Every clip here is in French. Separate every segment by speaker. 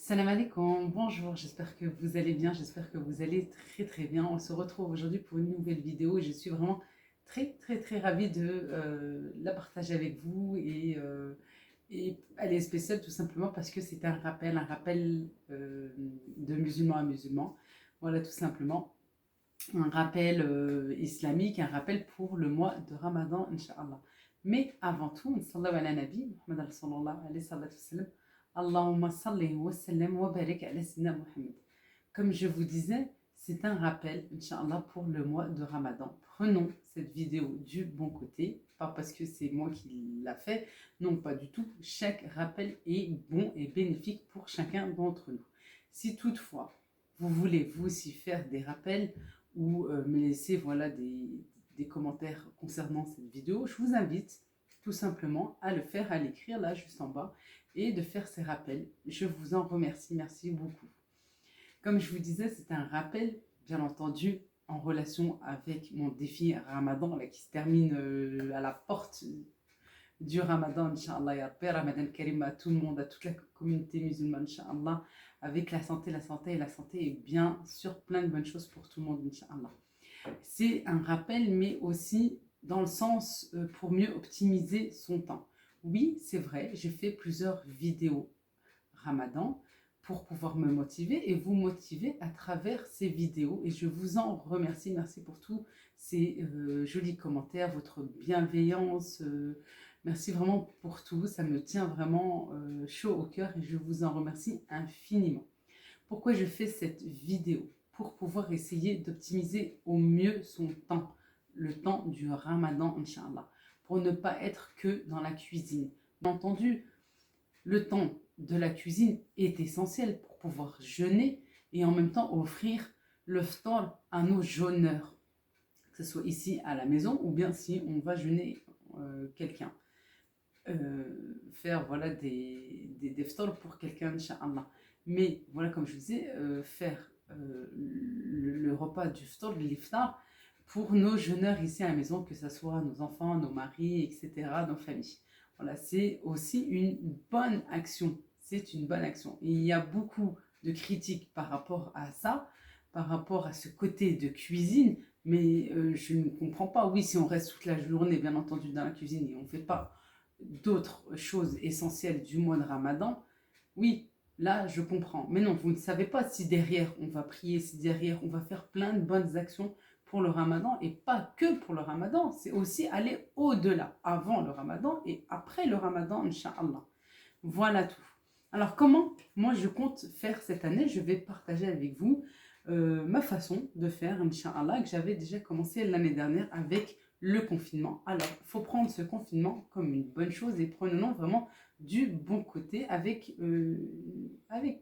Speaker 1: Salam alaikum, bonjour, j'espère que vous allez bien, j'espère que vous allez très très bien. On se retrouve aujourd'hui pour une nouvelle vidéo et je suis vraiment très ravie de la partager avec vous et elle est spéciale tout simplement parce que c'est un rappel de musulman à musulman. Voilà tout simplement, un rappel islamique, un rappel pour le mois de Ramadan, Inch'Allah. Mais avant tout, sallallahu ala nabi, Muhammad sallallahu alayhi wa sallam, Allahumma salli wa sallam wa barik ala sayyidina Muhammad. Comme je vous disais, c'est un rappel, Inch'Allah, pour le mois de Ramadan. Prenons cette vidéo du bon côté, pas parce que c'est moi qui l'a fait, non pas du tout. Chaque rappel est bon et bénéfique pour chacun d'entre nous. Si toutefois, vous voulez vous aussi faire des rappels ou me laisser voilà, des commentaires concernant cette vidéo, je vous invite tout simplement à le faire, à l'écrire là juste en bas et de faire ces rappels. Je vous en remercie, merci beaucoup. Comme je vous disais, c'est un rappel, bien entendu, en relation avec mon défi Ramadan là, qui se termine à la porte du Ramadan, Inch'Allah, ya Rabbi, Ramadan Karim à tout le monde, à toute la communauté musulmane, Inch'Allah, avec la santé, et la santé est bien sûr plein de bonnes choses pour tout le monde, Inch'Allah. C'est un rappel, mais aussi dans le sens pour mieux optimiser son temps. Oui, c'est vrai, j'ai fait plusieurs vidéos Ramadan pour pouvoir me motiver et vous motiver à travers ces vidéos. Et je vous en remercie. Merci pour tous ces jolis commentaires, votre bienveillance. Merci vraiment pour tout. Ça me tient vraiment chaud au cœur et je vous en remercie infiniment. Pourquoi je fais cette vidéo? Pour pouvoir essayer d'optimiser au mieux son temps, le temps du Ramadan, Inch'Allah, pour ne pas être que dans la cuisine. Bien entendu, le temps de la cuisine est essentiel pour pouvoir jeûner et en même temps offrir le ftar à nos jeûneurs, que ce soit ici à la maison ou bien si on va jeûner quelqu'un. Faire voilà, des ftors pour quelqu'un, Inch'Allah. Mais voilà, comme je vous disais, faire le repas du ftar, l'iftar, pour nos jeûneurs ici à la maison, que ce soit nos enfants, nos maris, etc., nos familles. Voilà, c'est aussi une bonne action. C'est une bonne action. Et il y a beaucoup de critiques par rapport à ça, par rapport à ce côté de cuisine, mais je ne comprends pas. Oui, si on reste toute la journée, bien entendu, dans la cuisine et on ne fait pas d'autres choses essentielles du mois de Ramadan, oui, là, je comprends. Mais non, vous ne savez pas si derrière, on va prier, si derrière, on va faire plein de bonnes actions pour le Ramadan et pas que pour le Ramadan. C'est aussi aller au-delà, avant le Ramadan et après le Ramadan, Inch'Allah. Voilà tout. Alors, comment moi je compte faire cette année? Je vais partager avec vous ma façon de faire, Inch'Allah, que j'avais déjà commencé l'année dernière avec le confinement. Alors, il faut prendre ce confinement comme une bonne chose et prenons vraiment du bon côté avec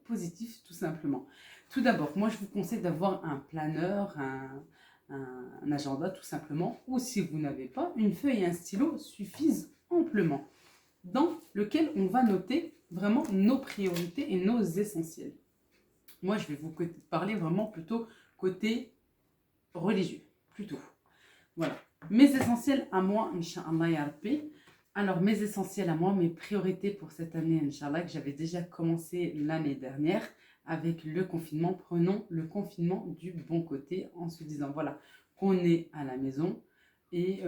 Speaker 1: positif tout simplement. Tout d'abord, moi je vous conseille d'avoir un planeur, un agenda tout simplement, ou si vous n'avez pas, une feuille et un stylo suffisent amplement, dans lequel on va noter vraiment nos priorités et nos essentiels. Moi, je vais vous parler vraiment plutôt côté religieux, plutôt. Voilà. Mes essentiels à moi, Inch'Allah ya Rabbi. Alors, mes essentiels à moi, mes priorités pour cette année, Inch'Allah, que j'avais déjà commencé l'année dernière avec le confinement. Prenons le confinement du bon côté en se disant, voilà, qu'on est à la maison et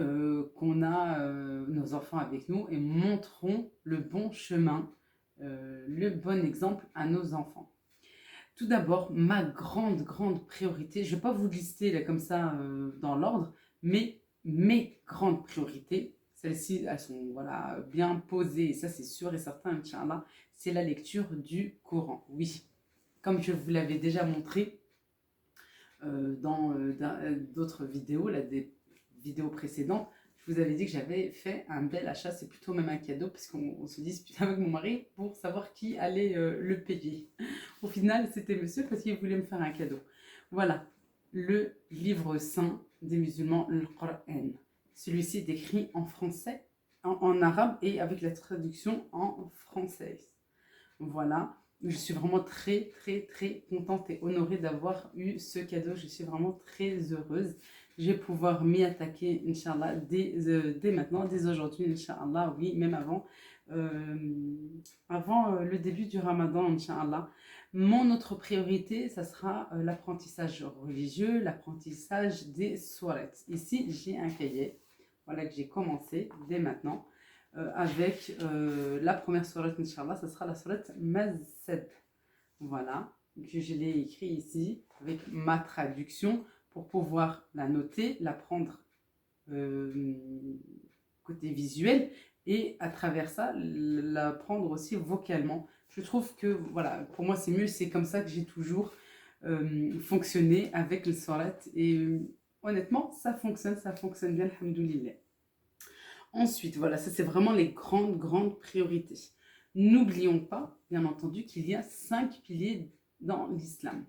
Speaker 1: qu'on a nos enfants avec nous et montrons le bon chemin, le bon exemple à nos enfants. Tout d'abord, ma grande priorité, je ne vais pas vous lister là, comme ça dans l'ordre, mais mes grandes priorités, celles-ci, elles sont voilà, bien posées, et ça c'est sûr et certain, Inch'Allah, c'est la lecture du Coran. Oui, comme je vous l'avais déjà montré dans d'autres vidéos, là, des vidéos précédentes, je vous avais dit que j'avais fait un bel achat, c'est plutôt même un cadeau, parce qu'on se dispute avec mon mari pour savoir qui allait le payer. Au final, c'était monsieur parce qu'il voulait me faire un cadeau. Voilà, le livre saint des musulmans, le Coran. Celui-ci est écrit en français, en arabe et avec la traduction en français. Voilà, je suis vraiment très contente et honorée d'avoir eu ce cadeau. Je suis vraiment très heureuse. Je vais pouvoir m'y attaquer, Inch'Allah, dès maintenant, dès aujourd'hui, Inch'Allah, oui, même avant. avant le début du Ramadan, Inch'Allah, mon autre priorité, ça sera l'apprentissage religieux, l'apprentissage des sourates. Ici, j'ai un cahier, voilà, que j'ai commencé dès maintenant, avec la première sourate, Inch'Allah, ça sera la sourate Mazzad. Voilà, que je l'ai écrit ici, avec ma traduction, pour pouvoir la noter, la prendre côté visuel, et à travers ça, la prendre aussi vocalement. Je trouve que, voilà, pour moi c'est mieux, c'est comme ça que j'ai toujours fonctionné avec le sorat, et honnêtement, ça fonctionne bien, alhamdoulilah. Ensuite, voilà, ça c'est vraiment les grandes priorités. N'oublions pas, bien entendu, qu'il y a 5 piliers dans l'islam.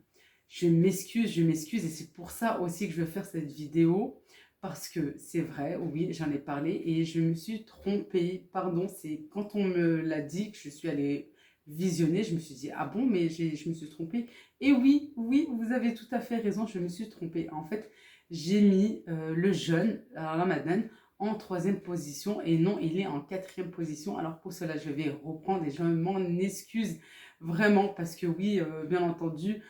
Speaker 1: Je m'excuse, et c'est pour ça aussi que je vais faire cette vidéo, parce que c'est vrai, oui, j'en ai parlé, et je me suis trompée, pardon, c'est quand on me l'a dit que je suis allée visionner, je me suis dit, ah bon, mais je me suis trompée. Et oui, vous avez tout à fait raison, je me suis trompée. En fait, j'ai mis le jeûne, Ramadan, en 3e position, et non, il est en 4e position. Alors pour cela, je vais reprendre, et je m'en excuse vraiment, parce que oui, bien entendu,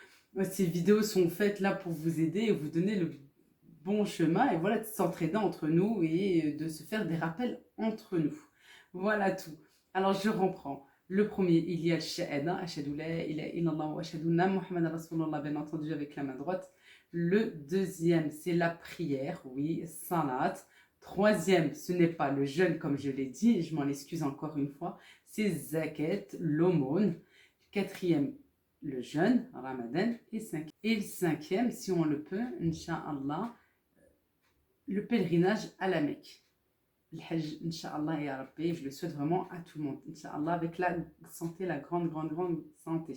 Speaker 1: ces vidéos sont faites là pour vous aider et vous donner le bon chemin, et voilà, de s'entraider entre nous et de se faire des rappels entre nous. Voilà tout. Alors je reprends. Le premier, il y a le shahada, ashhadu la ilaha illallah wa ashhadu anna Muhammadan rasulullah, bien entendu avec la main droite. Le deuxième, c'est la prière, oui, salat. Troisième, ce n'est pas le jeûne comme je l'ai dit, je m'en excuse encore une fois, c'est zakat, l'aumône. Quatrième, le jeûne, Ramadan. Et le cinquième, si on le peut, Inch'Allah, le pèlerinage à la Mecque. Le Hajj, Inch'Allah, ya Rabbi, je le souhaite vraiment à tout le monde. Inch'Allah, avec la santé, la grande santé.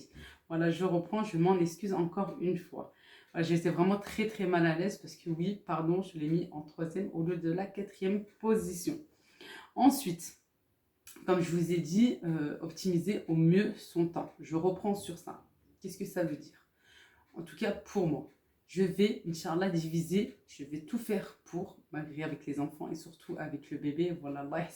Speaker 1: Voilà, je reprends, je m'en excuse encore une fois. Voilà, j'étais vraiment très mal à l'aise, parce que oui, pardon, je l'ai mis en 3e au lieu de la 4e position. Ensuite, comme je vous ai dit, optimiser au mieux son temps. Je reprends sur ça. Qu'est-ce que ça veut dire? En tout cas, pour moi, je vais, Inch'Allah, diviser, je vais tout faire pour, malgré avec les enfants et surtout avec le bébé. Voilà, Allah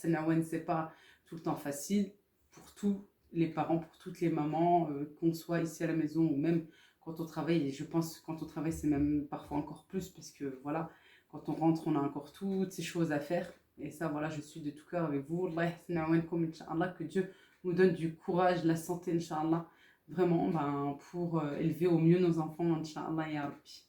Speaker 1: c'est pas tout le temps facile pour tous les parents, pour toutes les mamans, qu'on soit ici à la maison ou même quand on travaille. Et je pense que quand on travaille, c'est même parfois encore plus, parce que voilà, quand on rentre, on a encore toutes ces choses à faire. Et ça, voilà, je suis de tout cœur avec vous. Allah Inch'Allah, que Dieu nous donne du courage, la santé, Inch'Allah, vraiment, pour élever au mieux nos enfants, Inch'Allah, ya Rabbi.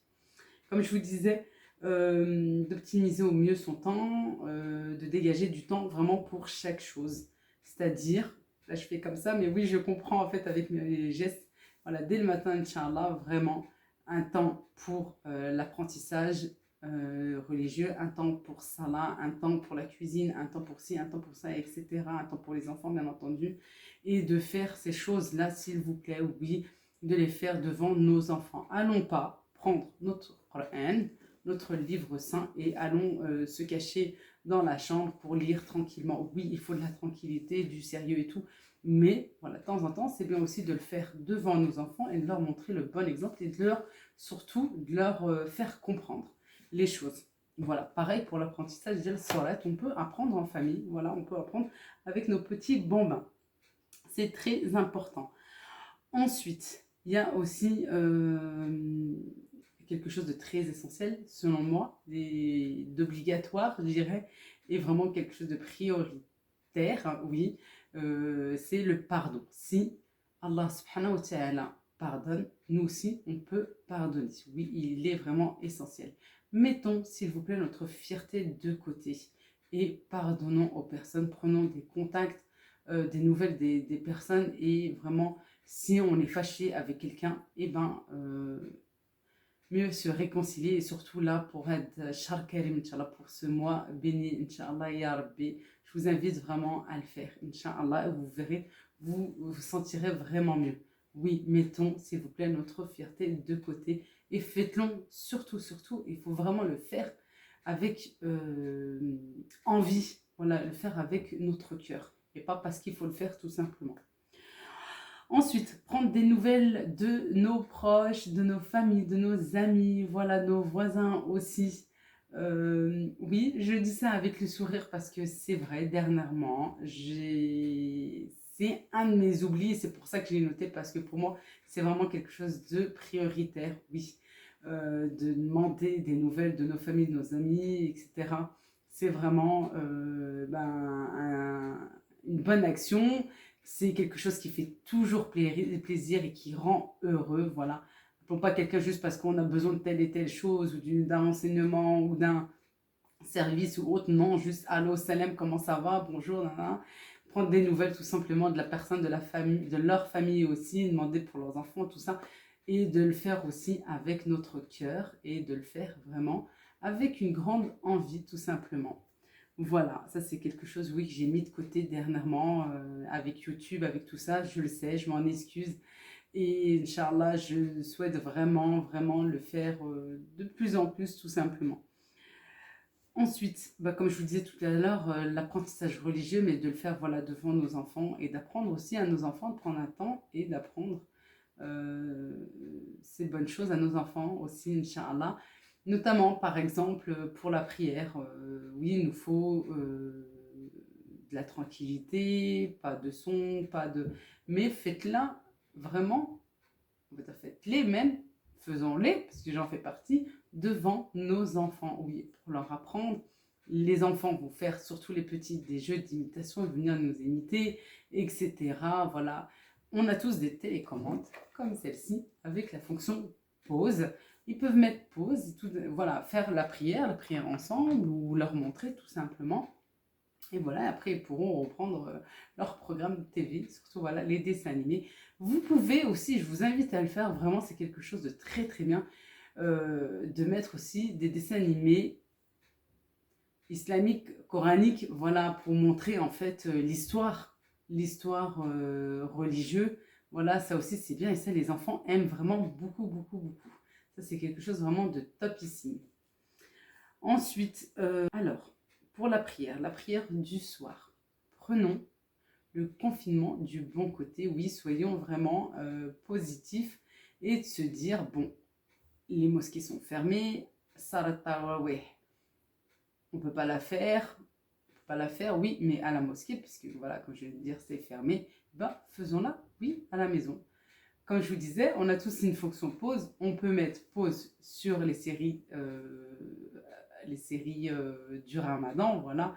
Speaker 1: Comme je vous disais, d'optimiser au mieux son temps, de dégager du temps vraiment pour chaque chose. C'est-à-dire, là je fais comme ça, mais oui, je comprends en fait avec mes gestes. Voilà, dès le matin, Inch'Allah, vraiment un temps pour l'apprentissage religieux, un temps pour Salah, un temps pour la cuisine, un temps pour ci, un temps pour ça, etc. Un temps pour les enfants, bien entendu. Et de faire ces choses-là, s'il vous plaît, oui, de les faire devant nos enfants. Allons pas prendre notre Coran, notre livre saint, et allons se cacher dans la chambre pour lire tranquillement. Oui, il faut de la tranquillité, du sérieux et tout, mais voilà, de temps en temps, c'est bien aussi de le faire devant nos enfants et de leur montrer le bon exemple, et de leur, surtout, de leur faire comprendre les choses. Voilà, pareil pour l'apprentissage de la sourate, on peut apprendre en famille, voilà, on peut apprendre avec nos petits bambins. C'est très important. Ensuite, il y a aussi quelque chose de très essentiel, selon moi, d'obligatoire, je dirais, et vraiment quelque chose de prioritaire, oui, c'est le pardon. Si Allah subhanahu wa ta'ala pardonne, nous aussi, on peut pardonner. Oui, il est vraiment essentiel. Mettons, s'il vous plaît, notre fierté de côté et pardonnons aux personnes, prenons des contacts, des nouvelles des personnes, et vraiment, si on est fâché avec quelqu'un, mieux se réconcilier, et surtout là pour être Shahr Karim, Inch'Allah, pour ce mois béni, Inch'Allah, Ya Rabbi. Je vous invite vraiment à le faire, Inch'Allah, et vous verrez, vous vous sentirez vraiment mieux. Oui, mettons, s'il vous plaît, notre fierté de côté, et faites-le surtout, il faut vraiment le faire avec envie, voilà, le faire avec notre cœur, et pas parce qu'il faut le faire tout simplement. Ensuite, prendre des nouvelles de nos proches, de nos familles, de nos amis, voilà, nos voisins aussi. Oui, je dis ça avec le sourire, parce que c'est vrai, dernièrement, c'est un de mes oublis, c'est pour ça que je l'ai noté, parce que pour moi, c'est vraiment quelque chose de prioritaire, oui. De demander des nouvelles de nos familles, de nos amis, etc. C'est vraiment une bonne action. C'est quelque chose qui fait toujours plaisir et qui rend heureux, voilà. Pour pas quelqu'un juste parce qu'on a besoin de telle et telle chose, ou d'un enseignement, ou d'un service ou autre. Non, juste allô, salam, comment ça va, bonjour, nanana. Prendre des nouvelles tout simplement de la personne, de la famille, de leur famille aussi, demander pour leurs enfants, tout ça. Et de le faire aussi avec notre cœur et de le faire vraiment avec une grande envie, tout simplement. Voilà, ça c'est quelque chose, oui, que j'ai mis de côté dernièrement avec YouTube, avec tout ça. Je le sais, je m'en excuse. Et Inch'Allah, je souhaite vraiment, vraiment le faire de plus en plus, tout simplement. Ensuite, comme je vous disais tout à l'heure, l'apprentissage religieux, mais de le faire voilà, devant nos enfants et d'apprendre aussi à nos enfants, de prendre un temps et d'apprendre ces bonnes choses à nos enfants aussi, Inch'Allah. Notamment, par exemple, pour la prière, oui, il nous faut de la tranquillité, pas de son, pas de... Mais faites-la vraiment, faites-les même, faisons-les, parce que j'en fais partie, devant nos enfants, oui, pour leur apprendre. Les enfants vont faire, surtout les petits, des jeux d'imitation, venir nous imiter, etc. Voilà. On a tous des télécommandes, comme celle-ci, avec la fonction pause. Ils peuvent mettre pause, voilà, faire la prière ensemble, ou leur montrer tout simplement. Et voilà, après, ils pourront reprendre leur programme TV, surtout voilà, les dessins animés. Vous pouvez aussi, je vous invite à le faire, vraiment, c'est quelque chose de très très bien, de mettre aussi des dessins animés islamiques, coraniques, voilà, pour montrer en fait l'histoire religieuse. Voilà, ça aussi c'est bien et ça les enfants aiment vraiment beaucoup, beaucoup, beaucoup. Ça c'est quelque chose vraiment de topissime. Ensuite, alors, pour la prière du soir, prenons le confinement du bon côté. Oui, soyons vraiment positifs et de se dire, bon, les mosquées sont fermées, Salat Taraweh, on peut pas la faire, oui, mais à la mosquée, puisque voilà, comme je vais dire, c'est fermé, faisons-la, oui, à la maison. Comme je vous disais, on a tous une fonction pause. On peut mettre pause sur les séries du Ramadan, voilà.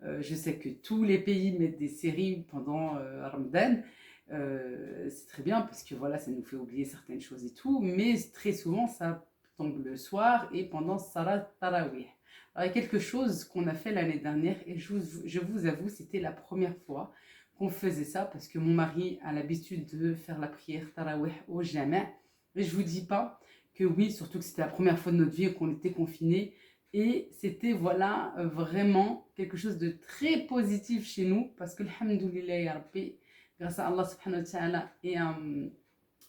Speaker 1: Je sais que tous les pays mettent des séries pendant Ramadan. C'est très bien parce que voilà, ça nous fait oublier certaines choses et tout, mais très souvent ça tombe le soir et pendant Salat Tarawih. Alors, il y a quelque chose qu'on a fait l'année dernière et je vous avoue, c'était la première fois qu'on faisait ça parce que mon mari a l'habitude de faire la prière Tarawih au Jama'. Mais je vous dis pas que oui, surtout que c'était la première fois de notre vie qu'on était confinés. Et c'était voilà vraiment quelque chose de très positif chez nous parce que alhamdoulilah ya Rabbi, grâce à Allah subhanahu wa ta'ala et à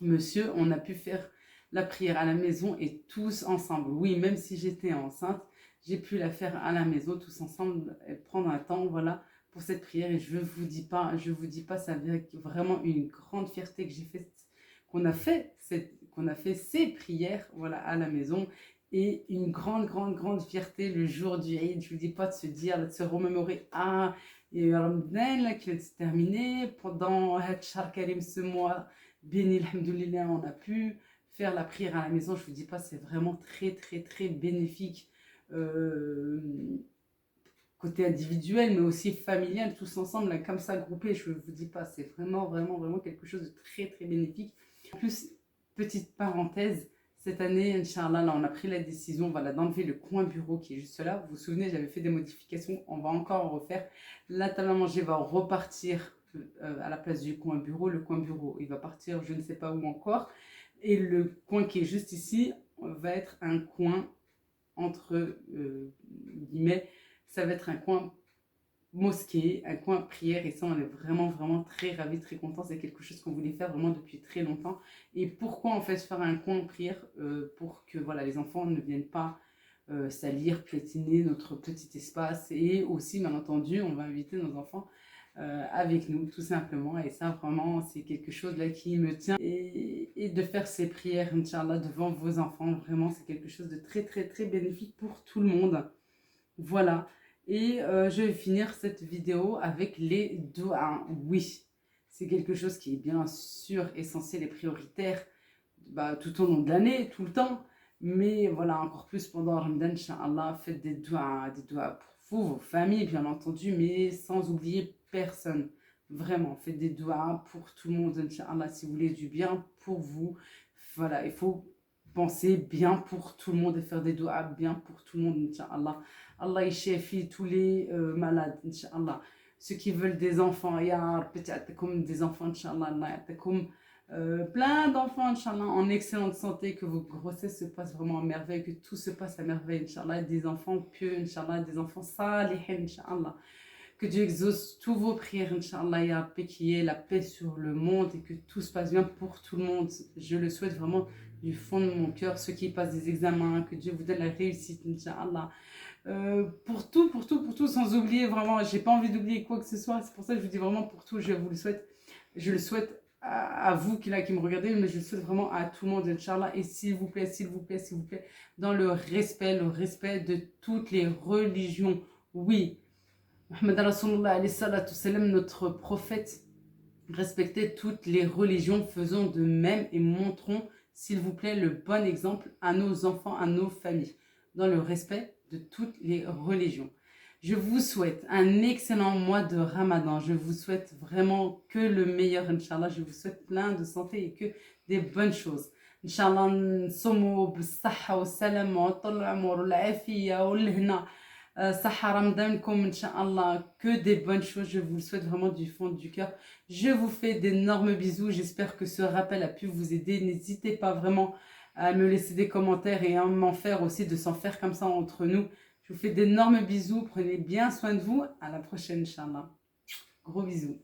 Speaker 1: monsieur, on a pu faire la prière à la maison et tous ensemble. Oui, même si j'étais enceinte, j'ai pu la faire à la maison tous ensemble et prendre un temps voilà pour cette prière et je vous dis pas, ça avait vraiment une grande fierté que j'ai fait qu'on a fait ces prières voilà à la maison et une grande fierté le jour du Eid, je vous dis pas de se dire, de se remémorer il y a eu Ramadan là, qui vient de se terminer pendant Shahar Karim, ce mois béni, alhamdoulilah, on a pu faire la prière à la maison. Je vous dis pas, c'est vraiment très très très bénéfique côté individuel mais aussi familial, tous ensemble là, comme ça groupés. Je vous dis pas, c'est vraiment quelque chose de très très bénéfique. En plus, petite parenthèse, cette année, Inch'Allah, là, on a pris la décision voilà, d'enlever le coin bureau qui est juste là. Vous vous souvenez, j'avais fait des modifications, on va encore en refaire. La table à manger va repartir à la place du coin bureau. Le coin bureau, il va partir, je ne sais pas où encore. Et le coin qui est juste ici va être un coin entre guillemets, ça va être un coin mosquée, un coin prière, et ça on est vraiment très ravis, très contents. C'est quelque chose qu'on voulait faire vraiment depuis très longtemps. Et pourquoi en fait faire un coin prière pour que voilà, les enfants ne viennent pas salir, piétiner notre petit espace, et aussi bien entendu on va inviter nos enfants avec nous tout simplement, et ça vraiment c'est quelque chose là qui me tient, et de faire ces prières Inch'Allah devant vos enfants, vraiment c'est quelque chose de très bénéfique pour tout le monde. Voilà. Et je vais finir cette vidéo avec les doigts. Oui, c'est quelque chose qui est bien sûr essentiel et prioritaire tout au long de l'année, tout le temps. Mais voilà, encore plus pendant Ramadan, Inch'Allah, faites des doigts pour vous, vos familles, bien entendu, mais sans oublier personne. Vraiment, faites des doigts pour tout le monde, Inch'Allah, si vous voulez du bien pour vous. Voilà, il faut penser bien pour tout le monde et faire des doigts bien pour tout le monde, Inch'Allah. Allah yashafi tous les malades, Inch'Allah. Ceux qui veulent des enfants, ya Rabbi comme des enfants, Inch'Allah, Allah ya'takum plein d'enfants, Inch'Allah, en excellente santé, que vos grossesses se passent vraiment à merveille, que tout se passe à merveille, Inch'Allah, des enfants pieux, Inch'Allah, des enfants salihin, Inch'Allah. Que Dieu exauce tous vos prières, Inch'Allah, ya Rabbi, qu'il y ait la paix sur le monde et que tout se passe bien pour tout le monde. Je le souhaite vraiment du fond de mon cœur. Ceux qui passent des examens, que Dieu vous donne la réussite, Inch'Allah. Pour tout, sans oublier vraiment, j'ai pas envie d'oublier quoi que ce soit. C'est pour ça que je vous dis vraiment pour tout, je vous le souhaite. Je le souhaite à vous qui me regardez, mais je le souhaite vraiment à tout le monde, Inch'Allah. Et s'il vous plaît, dans le respect de toutes les religions. Oui, Muhammad Rasulullah alayhi salatu salam, notre prophète, respectait toutes les religions, faisons de même et montrons, s'il vous plaît, le bon exemple à nos enfants, à nos familles, dans le respect de toutes les religions. Je vous souhaite un excellent mois de Ramadan. Je vous souhaite vraiment que le meilleur, Inch'Allah. Je vous souhaite plein de santé et que des bonnes choses. Inch'Allah, nsomo بالصحة والسلامة وطول العمر والعافية والهنا. Sahara Ramadankum, Inch'Allah, que des bonnes choses. Je vous le souhaite vraiment du fond du cœur. Je vous fais d'énormes bisous. J'espère que ce rappel a pu vous aider. N'hésitez pas vraiment à me laisser des commentaires et à m'en faire aussi, de s'en faire comme ça entre nous. Je vous fais d'énormes bisous. Prenez bien soin de vous. À la prochaine, Inch'Allah. Gros bisous.